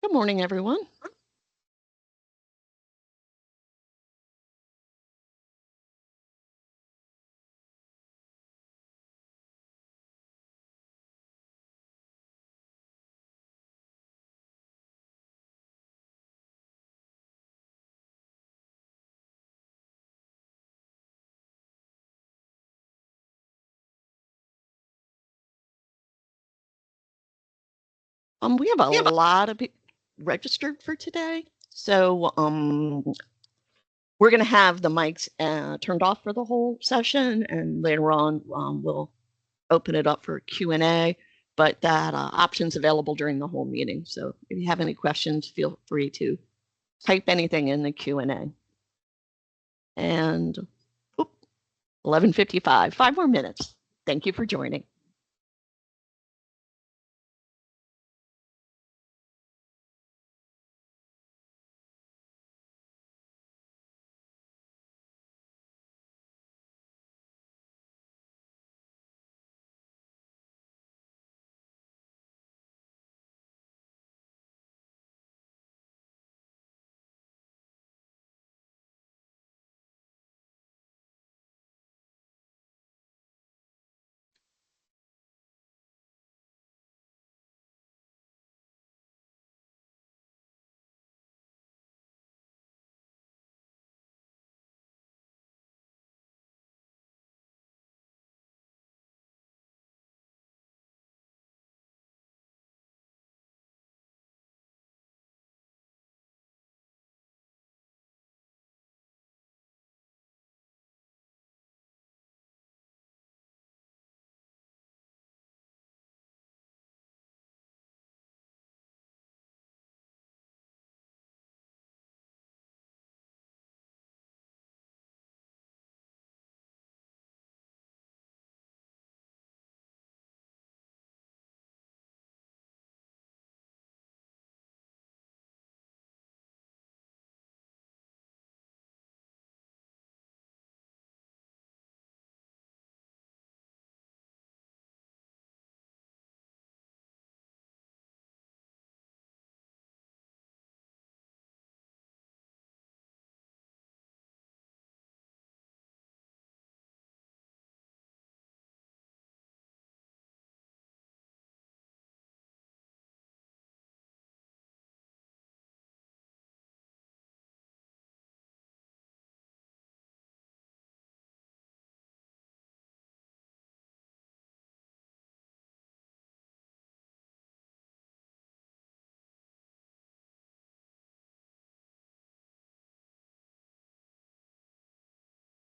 Good morning, everyone. We have a lot of people registered for today, so we're going to have the mics turned off for the whole session, and later on we'll open it up for Q&A. But that option's available during the whole meeting. So if you have any questions, feel free to type anything in the Q&A. And 11:55, 5 more minutes. Thank you for joining.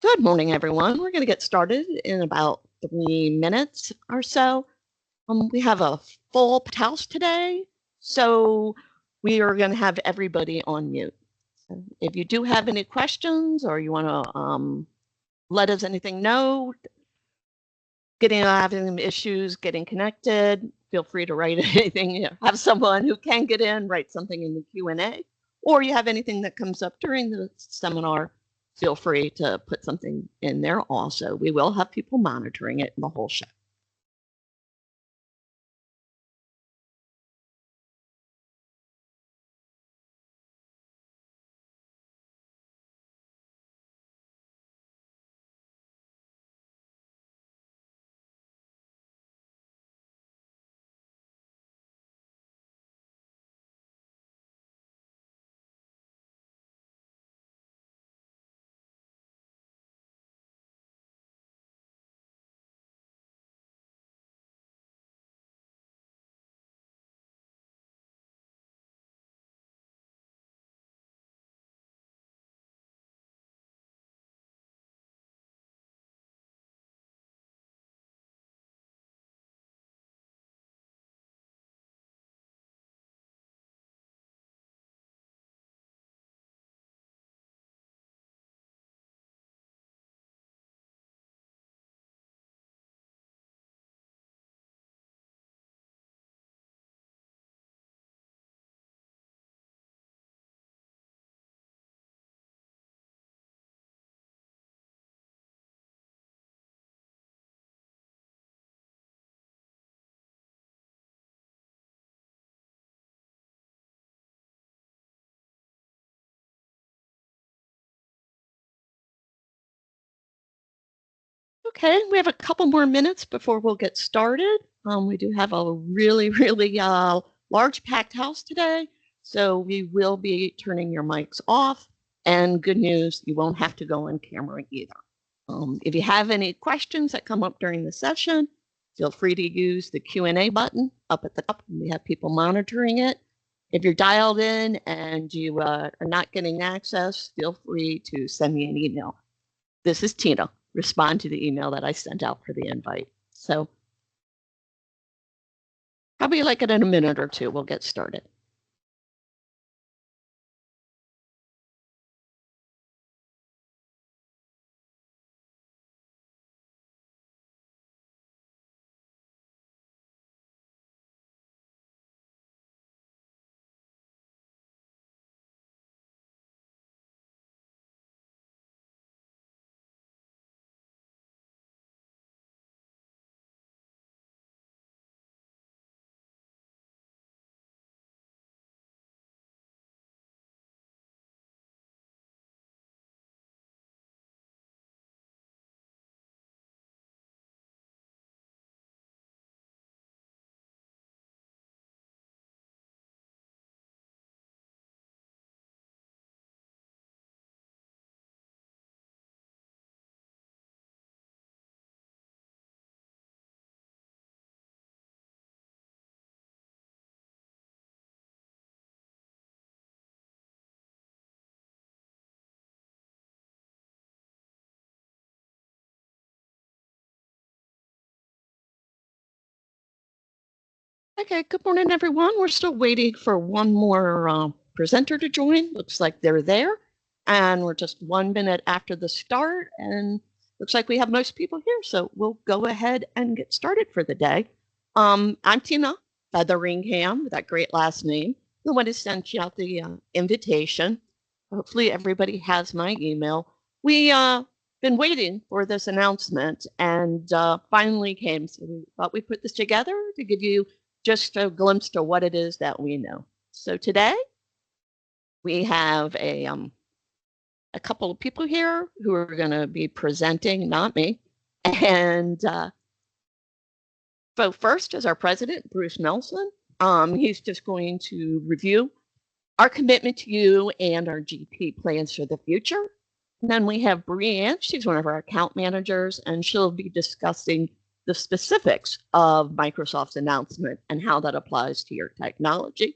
Good morning, everyone. We're going to get started in about 3 minutes or so. We have a full house today, so we are going to have everybody on mute. So if you do have any questions or you want to let us anything know, having issues getting connected, feel free to write anything. Have someone who can get in, write something in the Q&A, or you have anything that comes up during the seminar, feel free to put something in there also. We will have people monitoring it in the whole show. Okay, we have a couple more minutes before we'll get started. We do have a really, really large packed house today, so we will be turning your mics off. And good news, you won't have to go on camera either. If you have any questions that come up during the session, feel free to use the Q&A button up at the top. We have people monitoring it. If you're dialed in and you are not getting access, feel free to send me an email. This is Tina. Respond to the email that I sent out for the invite. So probably like in a minute or two, we'll get started. Okay, good morning, everyone. We're still waiting for one more presenter to join. Looks like they're there. And we're just 1 minute after the start. And looks like we have most people here. So we'll go ahead and get started for the day. I'm Tina Featheringham, that great last name, the one who sent you out the invitation. Hopefully everybody has my email. We been waiting for this announcement and finally came. So we thought we'd put this together to give you just a glimpse to what it is that we know. So today we have a couple of people here who are going to be presenting, not me. And so first is our president, Bruce Nelson. He's just going to review our commitment to you and our GP plans for the future. And then we have Brianne. She's one of our account managers, and she'll be discussing the specifics of Microsoft's announcement and how that applies to your technology.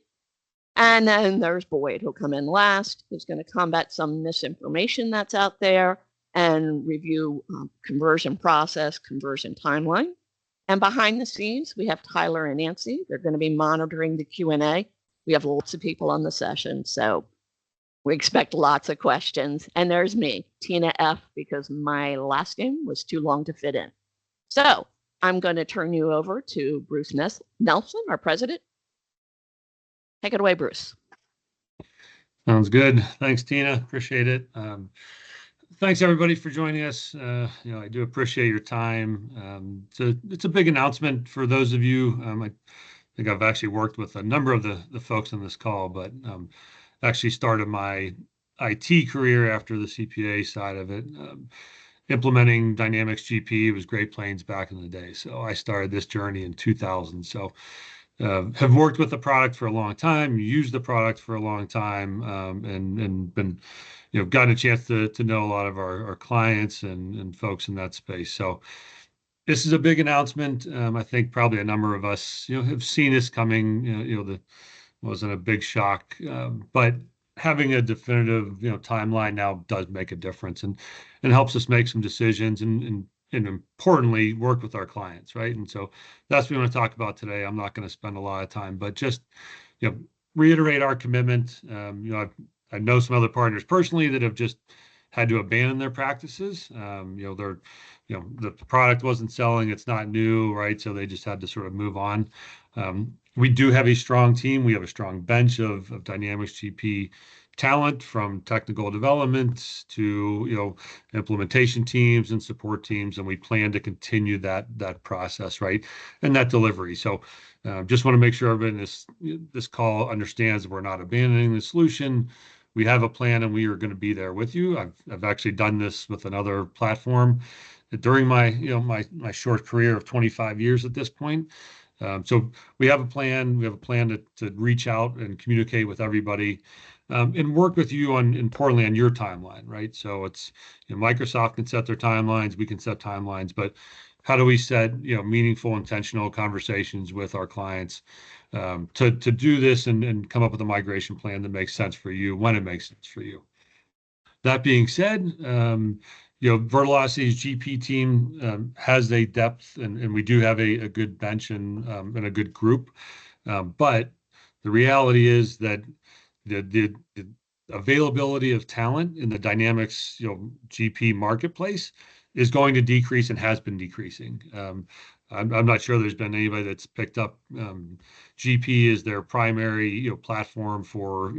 And then there's Boyd, who'll come in last, who's going to combat some misinformation that's out there and review conversion process, conversion timeline. And behind the scenes, we have Tyler and Nancy. They're going to be monitoring the Q&A. We have lots of people on the session, so we expect lots of questions. And there's me, Tina F., because my last name was too long to fit in. So I'm going to turn you over to Bruce Nelson, our president. Take it away, Bruce. Sounds good. Thanks, Tina. Appreciate it. Thanks, everybody, for joining us. I do appreciate your time. It's a big announcement for those of you. I think I've actually worked with a number of the folks on this call, but actually started my IT career after the CPA side of it. Implementing Dynamics GP was Great Plains back in the day. So I started this journey in 2000. So have worked with the product for a long time, used the product for a long time, and been, gotten a chance to know a lot of our clients and folks in that space. So this is a big announcement. I think probably a number of us, have seen this coming. That wasn't a big shock, but having a definitive, timeline now does make a difference and helps us make some decisions and importantly work with our clients, right? And so that's what we want to talk about today. I'm not going to spend a lot of time, but just reiterate our commitment. I know some other partners personally that have just had to abandon their practices. The product wasn't selling, it's not new, right? So they just had to sort of move on. We do have a strong team. We have a strong bench of Dynamics GP talent, from technical development to implementation teams and support teams, and we plan to continue that process, right, and that delivery. So just want to make sure everybody in this call understands that we're not abandoning the solution. We have a plan, and we are going to be there with you. I've actually done this with another platform, during my, my short career of 25 years at this point. So we have a plan. We have a plan to reach out and communicate with everybody, and work with you on, importantly, on your timeline, right? So it's, Microsoft can set their timelines, we can set timelines, but how do we set, meaningful, intentional conversations with our clients, to do this and come up with a migration plan that makes sense for you when it makes sense for you. That being said, Vertellosity's GP team has a depth, and we do have a good bench and a good group. But the reality is that the availability of talent in the Dynamics GP marketplace is going to decrease and has been decreasing. I'm not sure there's been anybody that's picked up GP as their primary platform for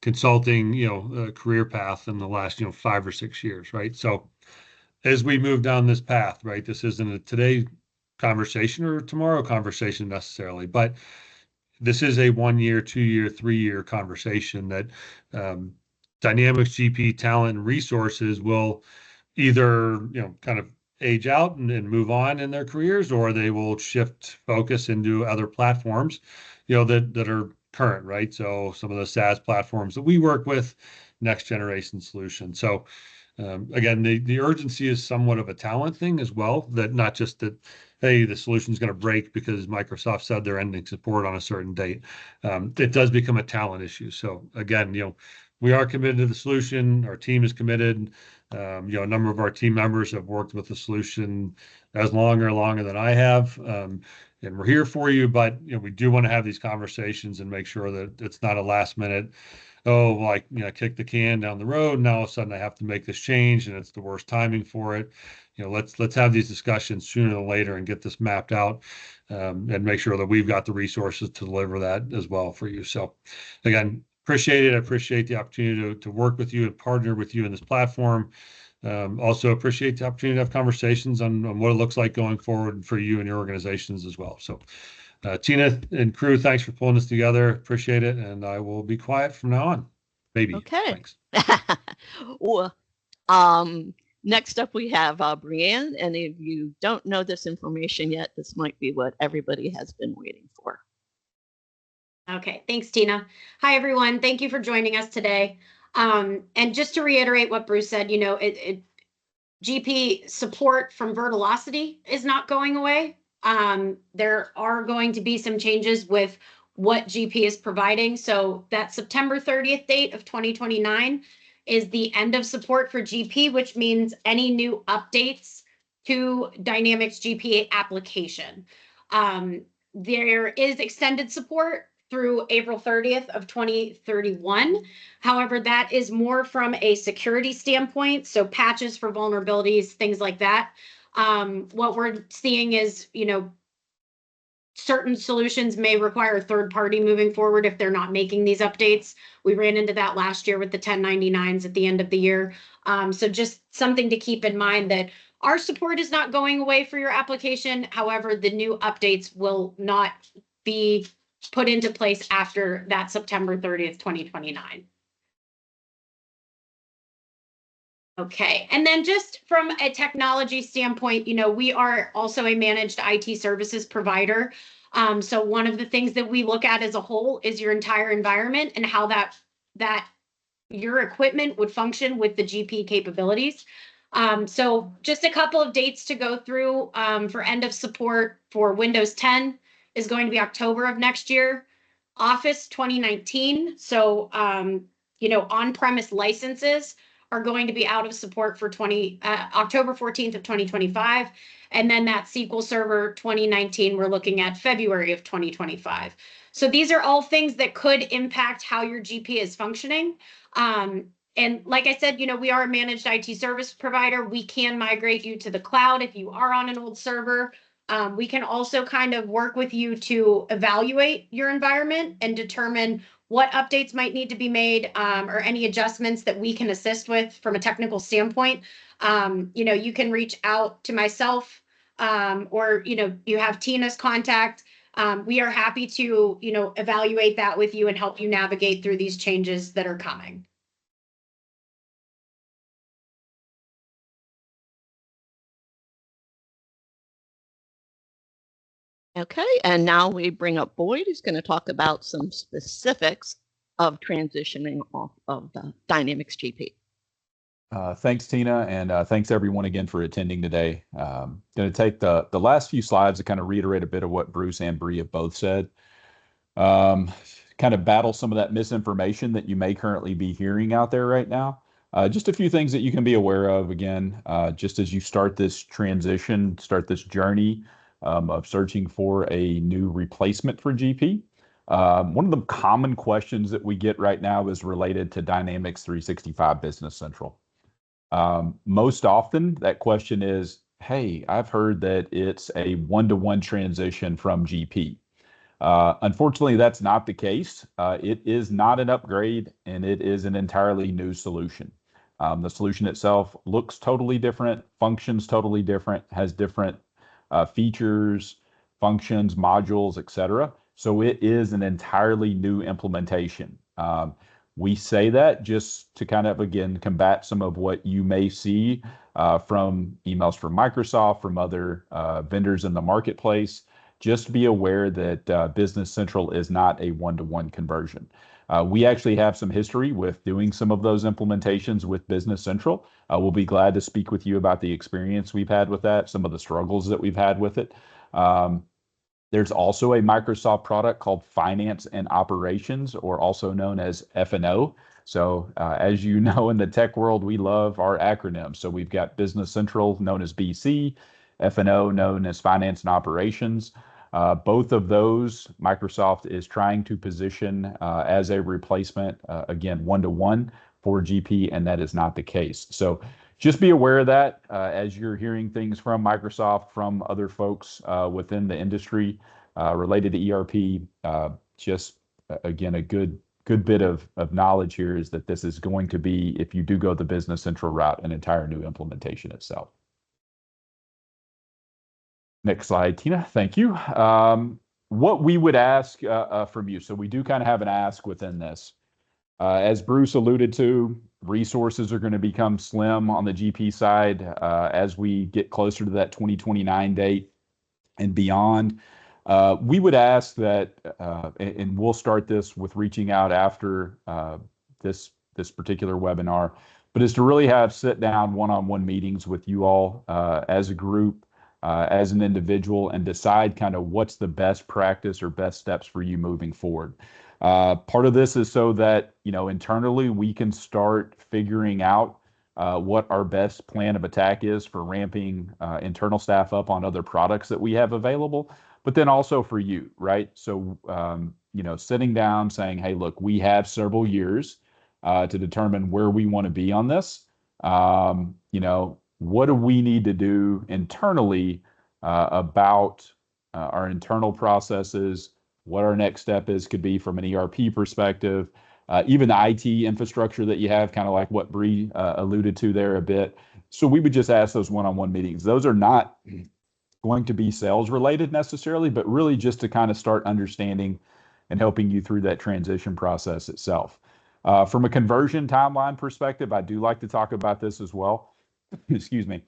consulting career path in the last 5 or 6 years, right? So as we move down this path, right, this isn't a today conversation or tomorrow conversation necessarily, but this is a 1 year, 2 year, 3 year conversation that Dynamics GP talent and resources will either kind of age out and move on in their careers, or they will shift focus into other platforms, that are current, right? So some of the SaaS platforms that we work with, next generation solutions. So again, the urgency is somewhat of a talent thing as well, that not just that, hey, the solution is going to break because Microsoft said they're ending support on a certain date. It does become a talent issue. So again, we are committed to the solution. Our team is committed. A number of our team members have worked with the solution as long or longer than I have. And we're here for you, but we do want to have these conversations and make sure that it's not a last minute, oh, like, kick the can down the road. Now all of a sudden I have to make this change and it's the worst timing for it. Let's have these discussions sooner than later and get this mapped out, and make sure that we've got the resources to deliver that as well for you. So again, appreciate it. I appreciate the opportunity to work with you and partner with you in this platform. Also appreciate the opportunity to have conversations on what it looks like going forward for you and your organizations as well. So Tina and crew, thanks for pulling this together. Appreciate it. And I will be quiet from now on. Maybe. Okay. Thanks. Well, next up we have Brianne. And if you don't know this information yet, this might be what everybody has been waiting for. Okay, thanks, Tina. Hi, everyone. Thank you for joining us today. And just to reiterate what Bruce said, GP support from Vertellosity is not going away. There are going to be some changes with what GP is providing. So that September 30th date of 2029 is the end of support for GP, which means any new updates to Dynamics GP application. There is extended support through April 30th of 2031. However, that is more from a security standpoint, so patches for vulnerabilities, things like that. What we're seeing is, certain solutions may require a third party moving forward if they're not making these updates. We ran into that last year with the 1099s at the end of the year. So just something to keep in mind, that our support is not going away for your application. However, the new updates will not be put into place after that September 30th, 2029. Okay, and then just from a technology standpoint, we are also a managed IT services provider. So one of the things that we look at as a whole is your entire environment and how that your equipment would function with the GP capabilities. So just a couple of dates to go through for end of support for Windows 10 is going to be October of next year. Office 2019, so on-premise licenses are going to be out of support for October 14th of 2025. And then that SQL Server 2019, we're looking at February of 2025. So these are all things that could impact how your GP is functioning. And like I said, we are a managed IT service provider. We can migrate you to the cloud if you are on an old server. We can also kind of work with you to evaluate your environment and determine what updates might need to be made, or any adjustments that we can assist with from a technical standpoint. You can reach out to myself, or you have Tina's contact. We are happy to evaluate that with you and help you navigate through these changes that are coming. Okay, and now we bring up Boyd, who's going to talk about some specifics of transitioning off of the Dynamics GP. Thanks, Tina, and thanks everyone again for attending today. Going to take the last few slides to kind of reiterate a bit of what Bruce and Bree have both said. Kind of battle some of that misinformation that you may currently be hearing out there right now. Just a few things that you can be aware of, again, just as you start this transition, start this journey of searching for a new replacement for GP. One of the common questions that we get right now is related to Dynamics 365 Business Central. Most often that question is, hey, I've heard that it's a one-to-one transition from GP. Unfortunately, that's not the case. It is not an upgrade, and it is an entirely new solution. The solution itself looks totally different, functions totally different, has different features, functions, modules, etc. So it is an entirely new implementation. We say that just to kind of, again, combat some of what you may see from emails from Microsoft, from other vendors in the marketplace. Just be aware that Business Central is not a one-to-one conversion. We actually have some history with doing some of those implementations with Business Central. We'll be glad to speak with you about the experience we've had with that, some of the struggles that we've had with it. There's also a Microsoft product called Finance and Operations, or also known as F&O. So as you know, in the tech world, we love our acronyms. So we've got Business Central, known as BC, F&O, known as Finance and Operations. Both of those, Microsoft is trying to position as a replacement, again, one-to-one for GP, and that is not the case. So just be aware of that as you're hearing things from Microsoft, from other folks within the industry related to ERP. Just again, a good bit of knowledge here is that this is going to be, if you do go the Business Central route, an entire new implementation itself. Next slide, Tina. Thank you. What we would ask from you, so we do kind of have an ask within this. As Bruce alluded to, resources are going to become slim on the GP side as we get closer to that 2029 date and beyond. We would ask that, and we'll start this with reaching out after this particular webinar, but is to really have sit-down one-on-one meetings with you all as a group, as an individual, and decide kind of what's the best practice or best steps for you moving forward. Part of this is so that, internally we can start figuring out what our best plan of attack is for ramping internal staff up on other products that we have available, but then also for you, right? So, sitting down saying, hey, look, we have several years to determine where we want to be on this. What do we need to do internally about our internal processes, what our next step could be from an ERP perspective, even the IT infrastructure that you have, kind of like what Bree alluded to there a bit. So we would just ask those one-on-one meetings. Those are not going to be sales related necessarily, but really just to kind of start understanding and helping you through that transition process itself. From a conversion timeline perspective, I do like to talk about this as well. Excuse me.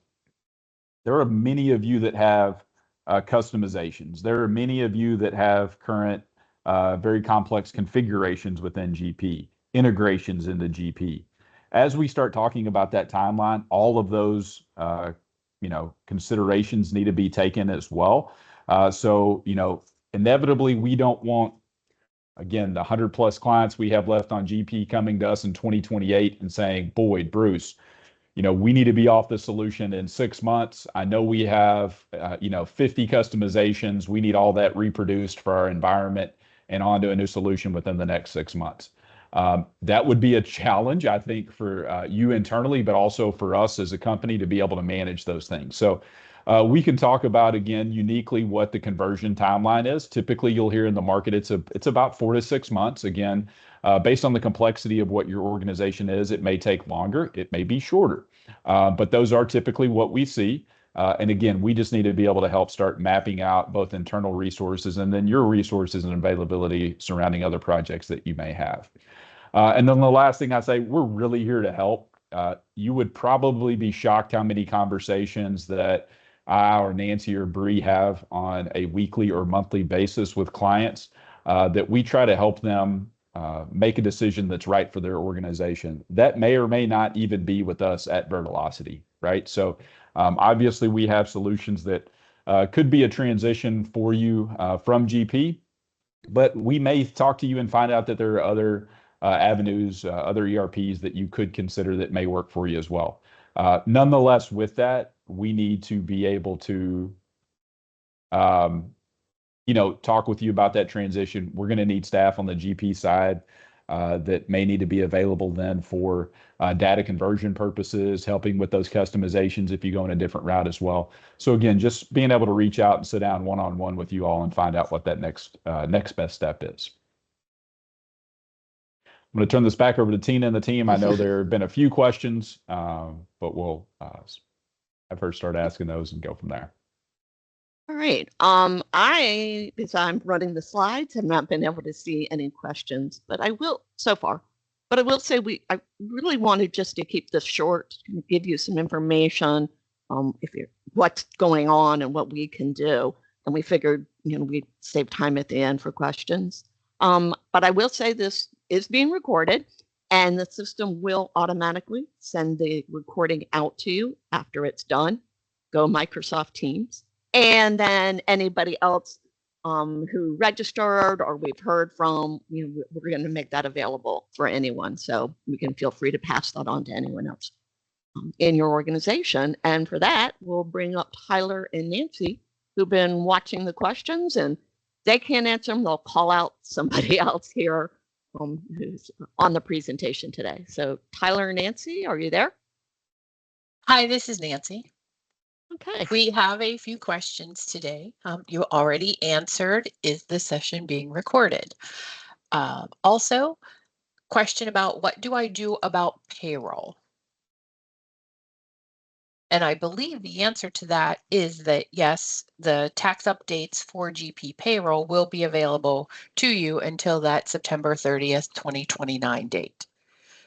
There are many of you that have customizations. There are many of you that have current very complex configurations within GP, integrations into GP. As we start talking about that timeline, all of those considerations need to be taken as well. So inevitably we don't want, again, the 100+ clients we have left on GP coming to us in 2028 and saying, Boyd, Bruce, we need to be off the solution in 6 months. I know we have, 50 customizations. We need all that reproduced for our environment and onto a new solution within the next 6 months. That would be a challenge, I think, for you internally, but also for us as a company to be able to manage those things. So we can talk about, again, uniquely what the conversion timeline is. Typically, you'll hear in the market, it's about 4 to 6 months. Again, based on the complexity of what your organization is, it may take longer, it may be shorter. But those are typically what we see. And again, we just need to be able to help start mapping out both internal resources and then your resources and availability surrounding other projects that you may have. And then the last thing I say, we're really here to help. You would probably be shocked how many conversations that I or Nancy or Bree have on a weekly or monthly basis with clients that we try to help them make a decision that's right for their organization. That may or may not even be with us at Vertilocity, right? So obviously we have solutions that could be a transition for you from GP, but we may talk to you and find out that there are other avenues, other ERPs that you could consider that may work for you as well. Nonetheless, with that, we need to be able to talk with you about that transition. We're going to need staff on the GP side that may need to be available then for data conversion purposes, helping with those customizations if you go in a different route as well. So again, just being able to reach out and sit down one-on-one with you all and find out what that next best step is. I'm going to turn this back over to Tina and the team. I know there have been a few questions, but we'll have her start asking those and go from there. All right. Because I'm running the slides, have not been able to see any questions, but I will so far. But I will say I really wanted just to keep this short, give you some information, what's going on and what we can do. And we figured, we'd save time at the end for questions. But I will say this is being recorded, and the system will automatically send the recording out to you after it's done. Go Microsoft Teams. And then anybody else who registered or we've heard from, we're going to make that available for anyone. So you can feel free to pass that on to anyone else in your organization. And for that, we'll bring up Tyler and Nancy, who've been watching the questions, and they can't answer them. They'll call out somebody else here who's on the presentation today. So Tyler and Nancy, are you there? Hi, this is Nancy. Okay. We have a few questions today. You already answered, is the session being recorded? Also, question about what do I do about payroll? And I believe the answer to that is that yes, the tax updates for GP payroll will be available to you until that September 30th, 2029 date.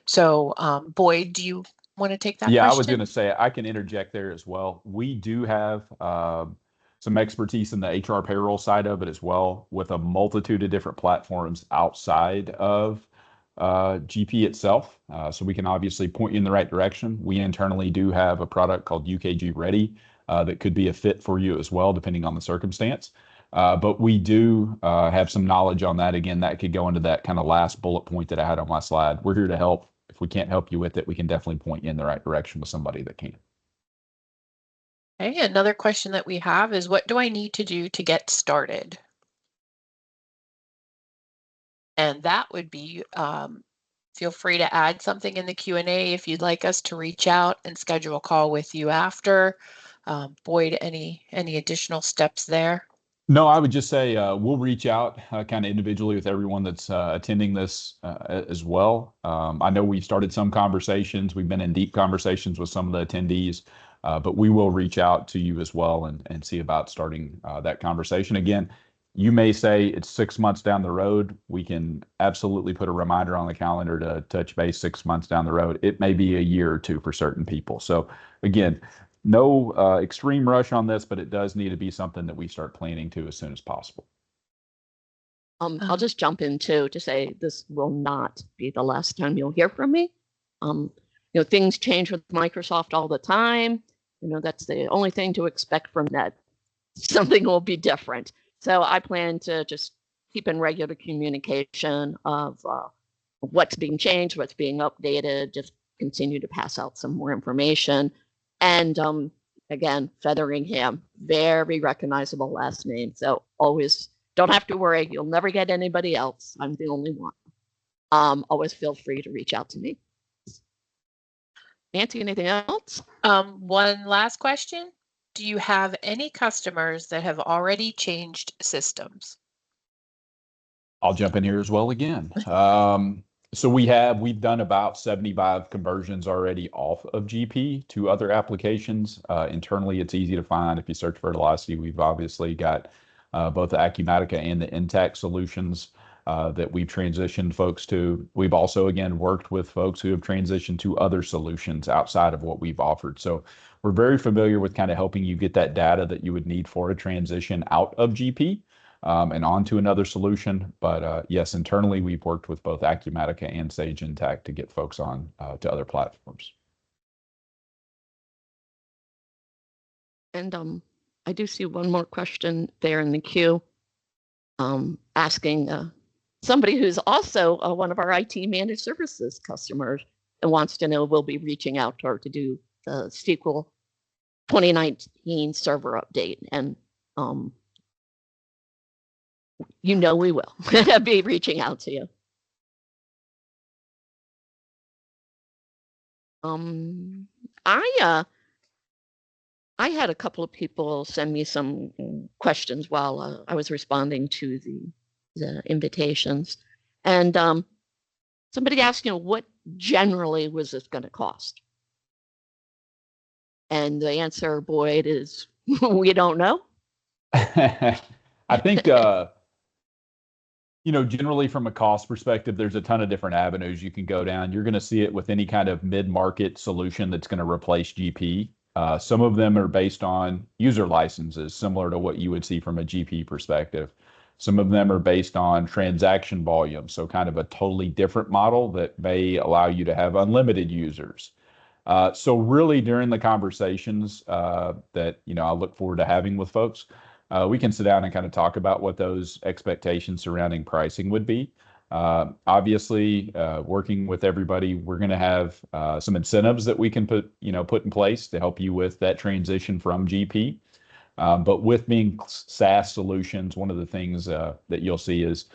So Boyd, do you want to take that question? I was going to say I can interject there as well. We do have some expertise in the HR payroll side of it as well, with a multitude of different platforms outside of GP itself. So we can obviously point you in the right direction. We internally do have a product called UKG Ready that could be a fit for you as well, depending on the circumstance. But we do have some knowledge on that. Again, that could go into that kind of last bullet point that I had on my slide. We're here to help. If we can't help you with it, we can definitely point you in the right direction with somebody that can. Okay, another question that we have is, what do I need to do to get started? And that would be, feel free to add something in the Q&A if you'd like us to reach out and schedule a call with you after. Boyd, any additional steps there? No, I would just say we'll reach out kind of individually with everyone that's attending this as well. I know we've started some conversations. We've been in deep conversations with some of the attendees, but we will reach out to you as well and see about starting that conversation. Again, you may say it's 6 months down the road. We can absolutely put a reminder on the calendar to touch base 6 months down the road. It may be a year or two for certain people. So again, no extreme rush on this, but it does need to be something that we start planning to as soon as possible. I'll just jump in too to say this will not be the last time you'll hear from me. Things change with Microsoft all the time. That's the only thing to expect from that. Something will be different. So I plan to just keep in regular communication of what's being changed, what's being updated, just continue to pass out some more information. And again, Featheringham, very recognizable last name. So always don't have to worry. You'll never get anybody else. I'm the only one. Always feel free to reach out to me. Nancy, anything else? One last question. Do you have any customers that have already changed systems? I'll jump in here as well again. So we've done about 75 conversions already off of GP to other applications. Internally, it's easy to find. If you search Vertilocity, we've obviously got both the Acumatica and the Intact solutions that we've transitioned folks to. We've also, again, worked with folks who have transitioned to other solutions outside of what we've offered. So we're very familiar with kind of helping you get that data that you would need for a transition out of GP and onto another solution. But yes, internally, we've worked with both Acumatica and Sage Intacct to get folks on to other platforms. And I do see one more question there in the queue, asking somebody who's also one of our IT managed services customers and wants to know, we'll be reaching out to her to do the SQL 2019 server update. And we will be reaching out to you. I had a couple of people send me some questions while I was responding to the invitations. And somebody asked, what generally was this going to cost? And the answer, Boyd, is we don't know. I think, generally from a cost perspective, there's a ton of different avenues you can go down. You're going to see it with any kind of mid-market solution that's going to replace GP. Some of them are based on user licenses, similar to what you would see from a GP perspective. Some of them are based on transaction volume, so kind of a totally different model that may allow you to have unlimited users. So really during the conversations that, I look forward to having with folks, we can sit down and kind of talk about what those expectations surrounding pricing would be. Obviously, working with everybody, we're going to have some incentives that we can put in place to help you with that transition from GP. But with being SaaS solutions, one of the things that you'll see is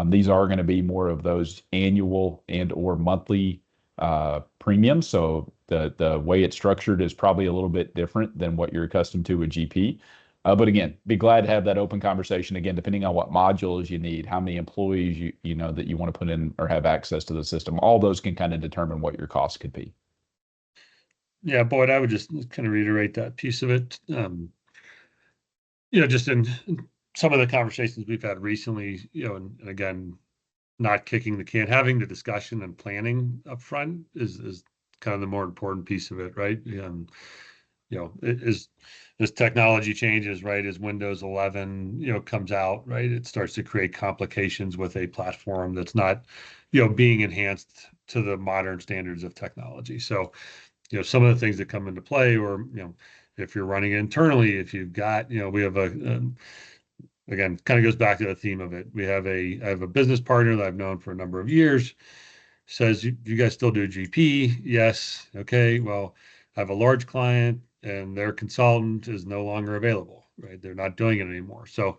these are going to be more of those annual and or monthly premiums. So the way it's structured is probably a little bit different than what you're accustomed to with GP. But again, be glad to have that open conversation again, depending on what modules you need, how many employees you know that you want to put in or have access to the system. All those can kind of determine what your cost could be. Yeah, Boyd, I would just kind of reiterate that piece of it. Just in some of the conversations we've had recently, and again, not kicking the can, having the discussion and planning up front is kind of the more important piece of it, right? As technology changes, right, as Windows 11, comes out, right, it starts to create complications with a platform that's not, being enhanced to the modern standards of technology. So, some of the things that come into play, or, if you're running it internally, if you've got, we have again, kind of goes back to the theme of it. I have a business partner that I've known for a number of years, says, you guys still do GP? Yes. Okay. Well, I have a large client and their consultant is no longer available, right? They're not doing it anymore. So,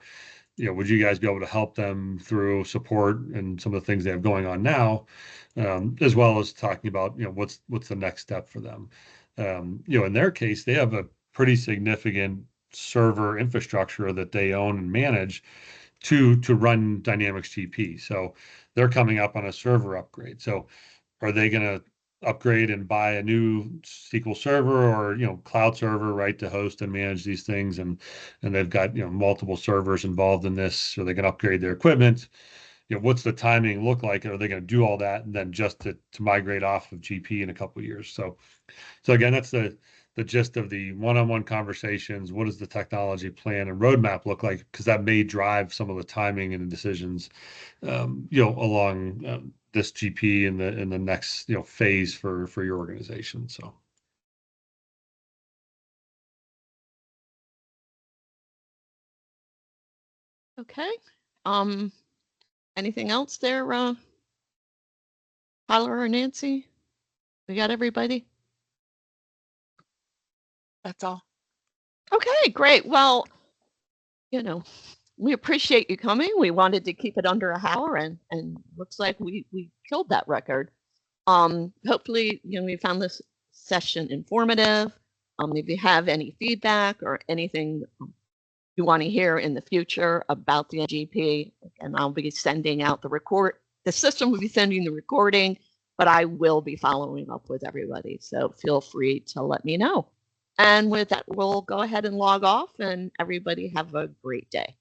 would you guys be able to help them through support and some of the things they have going on now, as well as talking about, what's the next step for them? In their case, they have a pretty significant server infrastructure that they own and manage to run Dynamics GP. So they're coming up on a server upgrade. So are they going to upgrade and buy a new SQL server or cloud server, right, to host and manage these things? And they've got multiple servers involved in this, so they can upgrade their equipment. What's the timing look like? Are they going to do all that and then just to migrate off of GP in a couple of years? So again, that's the gist of the one-on-one conversations. What does the technology plan and roadmap look like? Because that may drive some of the timing and the decisions, along this GP in the next phase for your organization. So. Okay. Anything else there, Tyler or Nancy? We got everybody? That's all. Okay, great. Well, we appreciate you coming. We wanted to keep it under an hour, and looks like we killed that record. Hopefully, we found this session informative. If you have any feedback or anything you want to hear in the future about the GP, and I'll be sending out the system will be sending the recording, but I will be following up with everybody. So feel free to let me know. And with that, we'll go ahead and log off, and everybody have a great day.